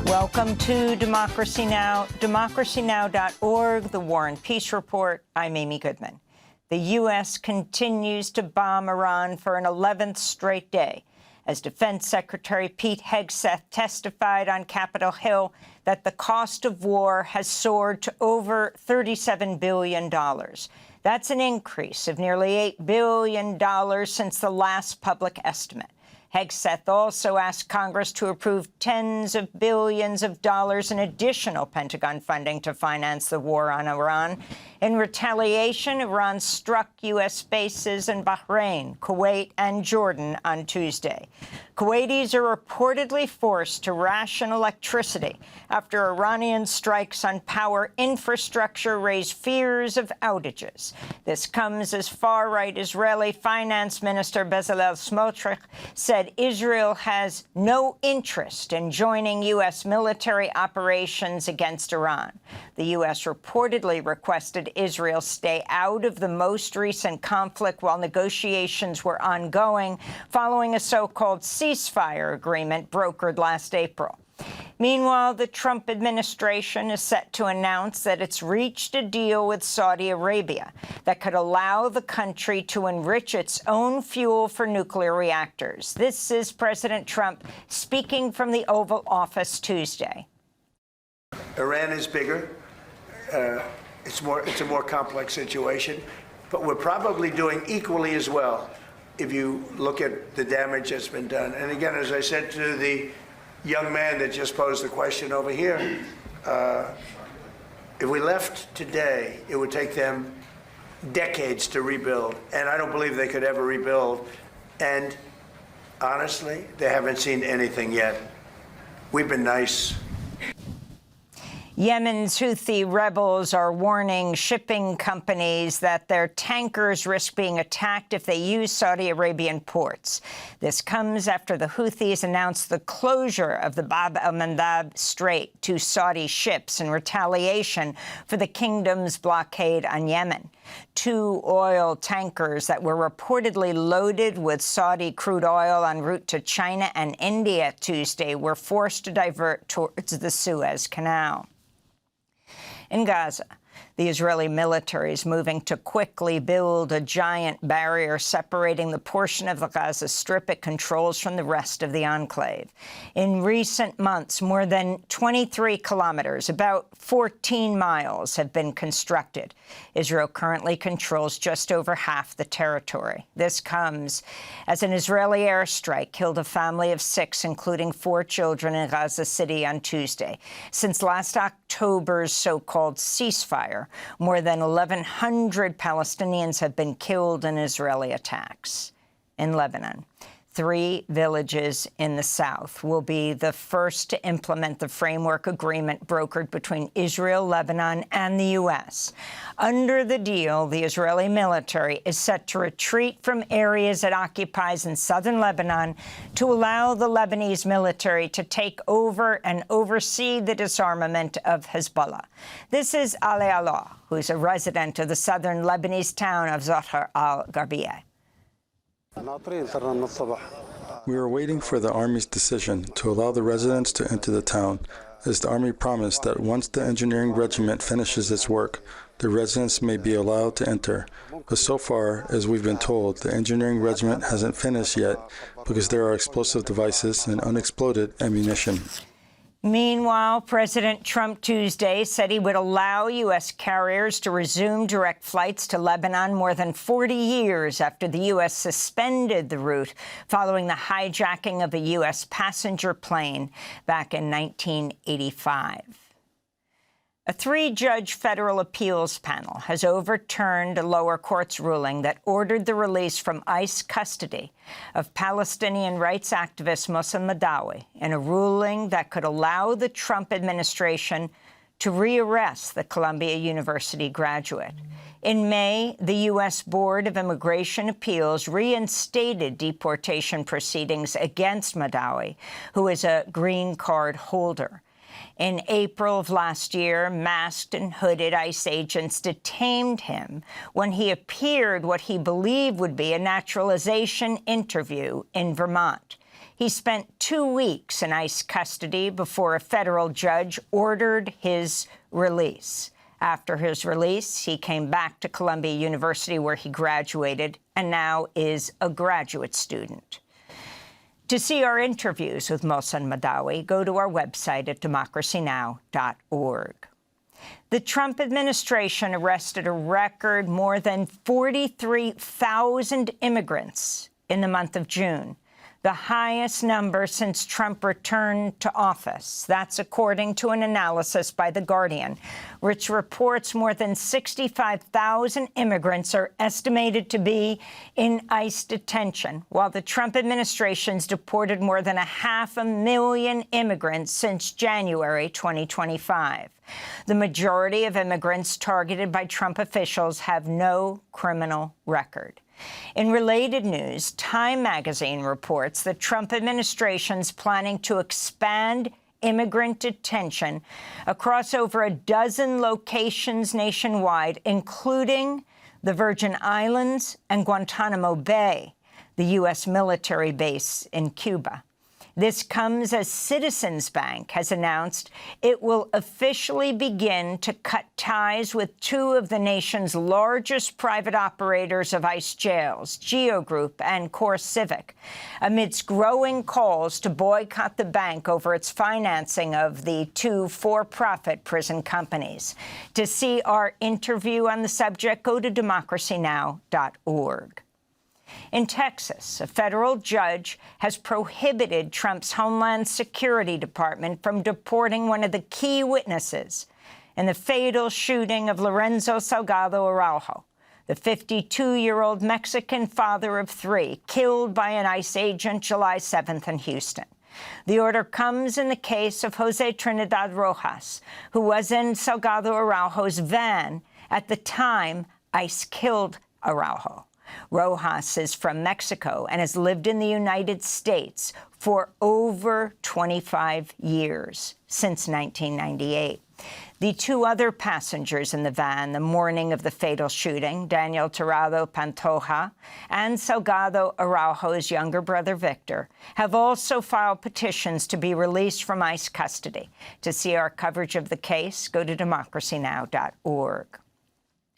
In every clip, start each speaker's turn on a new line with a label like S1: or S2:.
S1: Welcome to Democracy Now!, democracynow.org, the War and Peace Report. I'm Amy Goodman. The U.S. continues to bomb Iran for an 11th straight day, as Defense Secretary Pete Hegseth testified on Capitol Hill that the cost of war has soared to over $37 billion. That's an increase of nearly $8 billion since the last public estimate. Hegseth also asked Congress to approve tens of billions of dollars in additional Pentagon funding to finance the war on Iran. In retaliation, Iran struck U.S. bases in Bahrain, Kuwait, and Jordan on Tuesday. Kuwaitis are reportedly forced to ration electricity after Iranian strikes on power infrastructure raise fears of outages. This comes as far-right Israeli Finance Minister Bezalel Smotrich said Israel has no interest in joining U.S. military operations against Iran. The U.S. reportedly requested Israel stay out of the most recent conflict while negotiations were ongoing, following a so-called ceasefire agreement brokered last April. Meanwhile, the Trump administration is set to announce that it's reached a deal with Saudi Arabia that could allow the country to enrich its own fuel for nuclear reactors. This is President Trump speaking from the Oval Office Tuesday.
S2: Iran is bigger. It's a more complex situation, but we're probably doing equally as well if you look at the damage that's been done. And again, as I said to the young man that just posed the question over here, if we left today, it would take them decades to rebuild, and I don't believe they could ever rebuild. And honestly, they haven't seen anything yet. We've been nice.
S1: Yemen's Houthi rebels are warning shipping companies that their tankers risk being attacked if they use Saudi Arabian ports. This comes after the Houthis announced the closure of the Bab el-Mandab Strait to Saudi ships in retaliation for the kingdom's blockade on Yemen. 2 oil tankers that were reportedly loaded with Saudi crude oil en route to China and India Tuesday were forced to divert towards the Suez Canal. In Gaza, the Israeli military is moving to quickly build a giant barrier separating the portion of the Gaza Strip it controls from the rest of the enclave. In recent months, more than 23 kilometers, about 14 miles, have been constructed. Israel currently controls just over half the territory. This comes as an Israeli airstrike killed a family of 6, including 4 children in Gaza City on Tuesday. Since last October's so-called ceasefire, more than 1,100 Palestinians have been killed in Israeli attacks. In Lebanon, 3 villages in the south will be the first to implement the framework agreement brokered between Israel, Lebanon, and the U.S. Under the deal, the Israeli military is set to retreat from areas it occupies in southern Lebanon to allow the Lebanese military to take over and oversee the disarmament of Hezbollah. This is Ali Allah, who's a resident of the southern Lebanese town of Zohar al-Gharbiyeh.
S3: We are waiting for the Army's decision to allow the residents to enter the town, as the Army promised that once the engineering regiment finishes its work, the residents may be allowed to enter. But so far, as we've been told, the engineering regiment hasn't finished yet because there are explosive devices and unexploded ammunition.
S1: Meanwhile, President Trump Tuesday said he would allow U.S. carriers to resume direct flights to Lebanon more than 40 years after the U.S. suspended the route following the hijacking of a U.S. passenger plane back in 1985. A 3-judge federal appeals panel has overturned a lower court's ruling that ordered the release from ICE custody of Palestinian rights activist Mohsen Madawi in a ruling that could allow the Trump administration to rearrest the Columbia University graduate. In May, the U.S. Board of Immigration Appeals reinstated deportation proceedings against Madawi, who is a green card holder. In April of last year, masked and hooded ICE agents detained him when he appeared what he believed would be a naturalization interview in Vermont. He spent 2 weeks in ICE custody before a federal judge ordered his release. After his release, he came back to Columbia University, where he graduated, and now is a graduate student. To see our interviews with Mohsen Madawi, go to our website at democracynow.org. The Trump administration arrested a record more than 43,000 immigrants in the month of June, the highest number since Trump returned to office. That's according to an analysis by The Guardian, which reports more than 65,000 immigrants are estimated to be in ICE detention, while the Trump administration's deported more than 500,000 immigrants since January 2025. The majority of immigrants targeted by Trump officials have no criminal record. In related news, Time magazine reports the Trump administration's planning to expand immigrant detention across over a dozen locations nationwide, including the Virgin Islands and Guantanamo Bay, the U.S. military base in Cuba. This comes as Citizens Bank has announced it will officially begin to cut ties with two of the nation's largest private operators of ICE jails, GEO Group and CoreCivic, amidst growing calls to boycott the bank over its financing of the two for-profit prison companies. To see our interview on the subject, go to democracynow.org. In Texas, a federal judge has prohibited Trump's Homeland Security Department from deporting one of the key witnesses in the fatal shooting of Lorenzo Salgado Araujo, the 52-year-old Mexican father of three, killed by an ICE agent July 7th in Houston. The order comes in the case of Jose Trinidad Rojas, who was in Salgado Araujo's van at the time ICE killed Araujo. Rojas is from Mexico and has lived in the United States for over 25 years, since 1998. The two other passengers in the van the morning of the fatal shooting, Daniel Tirado Pantoja and Salgado Araujo's younger brother Victor, have also filed petitions to be released from ICE custody. To see our coverage of the case, go to democracynow.org.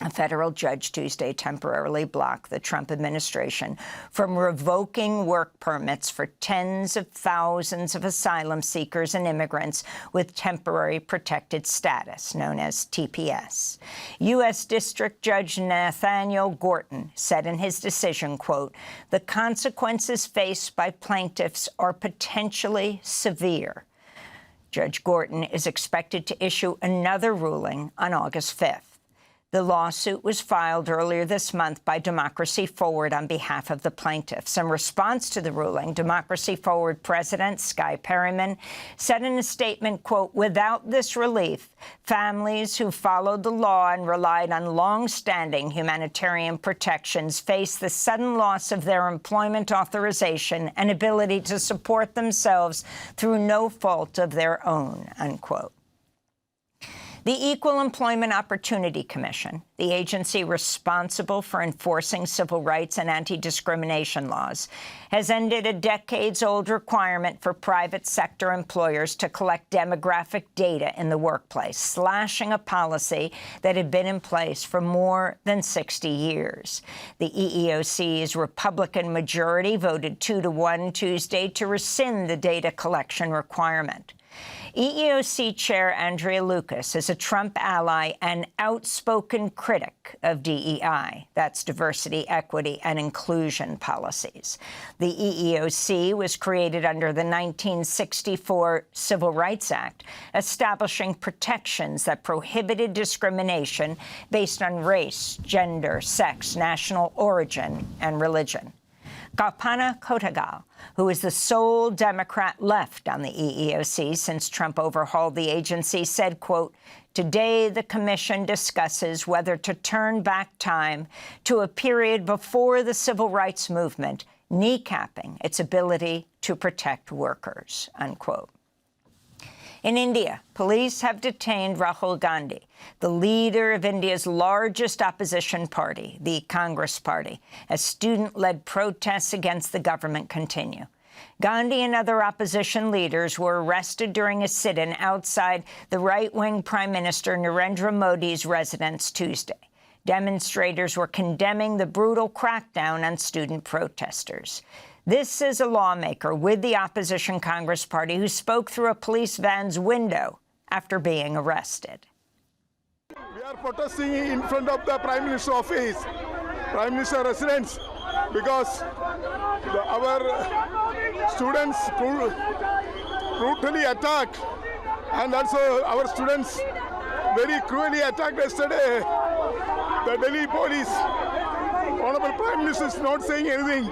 S1: A federal judge Tuesday temporarily blocked the Trump administration from revoking work permits for tens of thousands of asylum seekers and immigrants with temporary protected status, known as TPS. U.S. District Judge Nathaniel Gorton said in his decision, quote, "The consequences faced by plaintiffs are potentially severe." Judge Gorton is expected to issue another ruling on August 5th. The lawsuit was filed earlier this month by Democracy Forward on behalf of the plaintiffs. In response to the ruling, Democracy Forward President Sky Perryman said in a statement, quote, "Without this relief, families who followed the law and relied on long-standing humanitarian protections face the sudden loss of their employment authorization and ability to support themselves through no fault of their own," unquote. The Equal Employment Opportunity Commission, the agency responsible for enforcing civil rights and anti-discrimination laws, has ended a decades-old requirement for private sector employers to collect demographic data in the workplace, slashing a policy that had been in place for more than 60 years. The EEOC's Republican majority voted 2-1 Tuesday to rescind the data collection requirement. EEOC Chair Andrea Lucas is a Trump ally and outspoken critic of DEI. That's diversity, equity, and inclusion policies. The EEOC was created under the 1964 Civil Rights Act, establishing protections that prohibited discrimination based on race, gender, sex, national origin, and religion. Kalpana Kotagal, who is the sole Democrat left on the EEOC since Trump overhauled the agency, said, quote, "Today, the commission discusses whether to turn back time to a period before the civil rights movement, kneecapping its ability to protect workers," unquote. In India, police have detained Rahul Gandhi, the leader of India's largest opposition party, the Congress Party, as student-led protests against the government continue. Gandhi and other opposition leaders were arrested during a sit-in outside the right-wing Prime Minister Narendra Modi's residence Tuesday. Demonstrators were condemning the brutal crackdown on student protesters. This is a lawmaker with the opposition Congress Party who spoke through a police van's window after being arrested.
S4: We are protesting in front of the Prime Minister's office, Prime Minister residence, because our students brutally attacked, and also our students very cruelly attacked yesterday. The Delhi police. Honorable Prime Minister is not saying anything.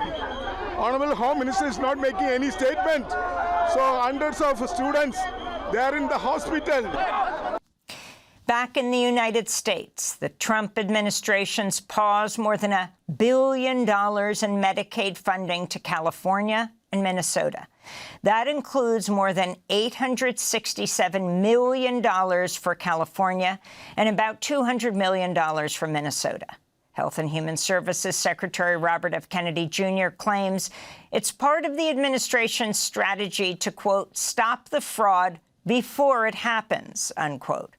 S4: Honorable Home Minister is not making any statement. So hundreds of students, they are in the hospital.
S1: Back in the United States, the Trump administration's paused more than $1 billion in Medicaid funding to California and Minnesota. That includes more than $867 million for California and about $200 million for Minnesota. Health and Human Services Secretary Robert F. Kennedy Jr. claims it's part of the administration's strategy to, quote, stop the fraud before it happens, unquote.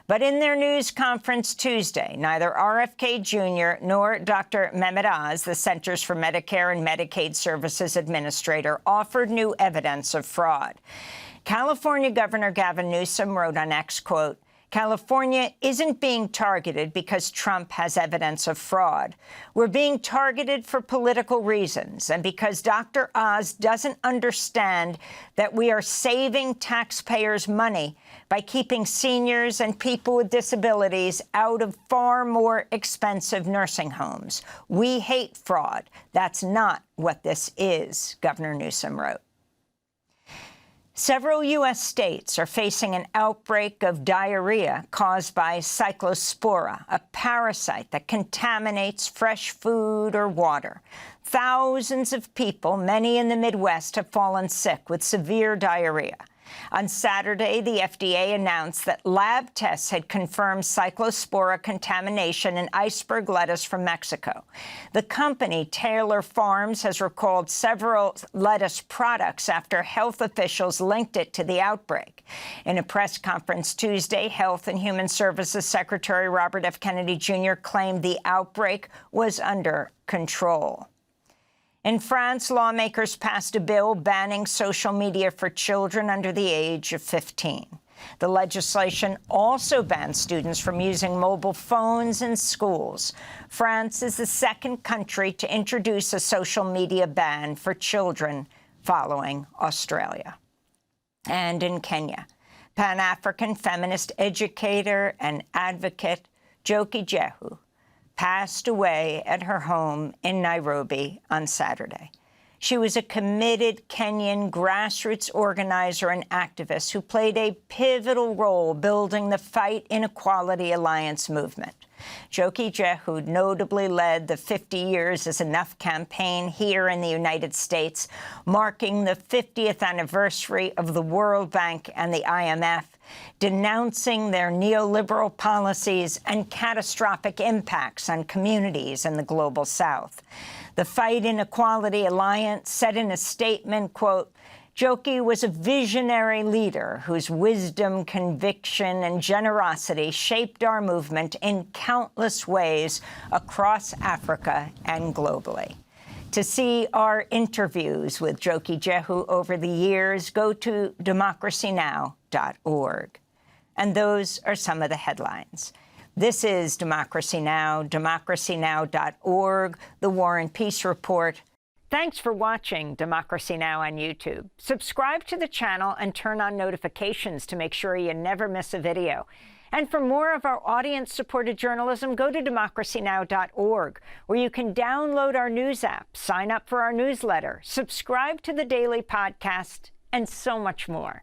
S1: But in their news conference Tuesday, neither RFK Jr. nor Dr. Mehmet Oz, the Centers for Medicare and Medicaid Services Administrator, offered new evidence of fraud. California Governor Gavin Newsom wrote on X, quote, California isn't being targeted because Trump has evidence of fraud. We're being targeted for political reasons and because Dr. Oz doesn't understand that we are saving taxpayers' money by keeping seniors and people with disabilities out of far more expensive nursing homes. We hate fraud. That's not what this is, Governor Newsom wrote. Several U.S. states are facing an outbreak of diarrhea caused by cyclospora, a parasite that contaminates fresh food or water. Thousands of people, many in the Midwest, have fallen sick with severe diarrhea. On Saturday, the FDA announced that lab tests had confirmed cyclospora contamination in iceberg lettuce from Mexico. The company, Taylor Farms, has recalled several lettuce products after health officials linked it to the outbreak. In a press conference Tuesday, Health and Human Services Secretary Robert F. Kennedy Jr. claimed the outbreak was under control. In France, lawmakers passed a bill banning social media for children under the age of 15. The legislation also bans students from using mobile phones in schools. France is the second country to introduce a social media ban for children, following Australia. And in Kenya, Pan-African feminist educator and advocate Njoki Jehu passed away at her home in Nairobi on Saturday. She was a committed Kenyan grassroots organizer and activist who played a pivotal role building the Fight Inequality Alliance movement. Njoki Jehu notably led the 50 Years is Enough campaign here in the United States, marking the 50th anniversary of the World Bank and the IMF, denouncing their neoliberal policies and catastrophic impacts on communities in the Global South. The Fight Inequality Alliance said in a statement, quote, Njoki was a visionary leader whose wisdom, conviction, and generosity shaped our movement in countless ways across Africa and globally. To see our interviews with Njoki Jehu over the years, go to democracynow.org. And those are some of the headlines. This is Democracy Now!, democracynow.org, The War and Peace Report. Thanks for watching Democracy Now! On YouTube. Subscribe to the channel and turn on notifications to make sure you never miss a video. And for more of our audience-supported journalism, go to democracynow.org, where you can download our news app, sign up for our newsletter, subscribe to the daily podcast, and so much more.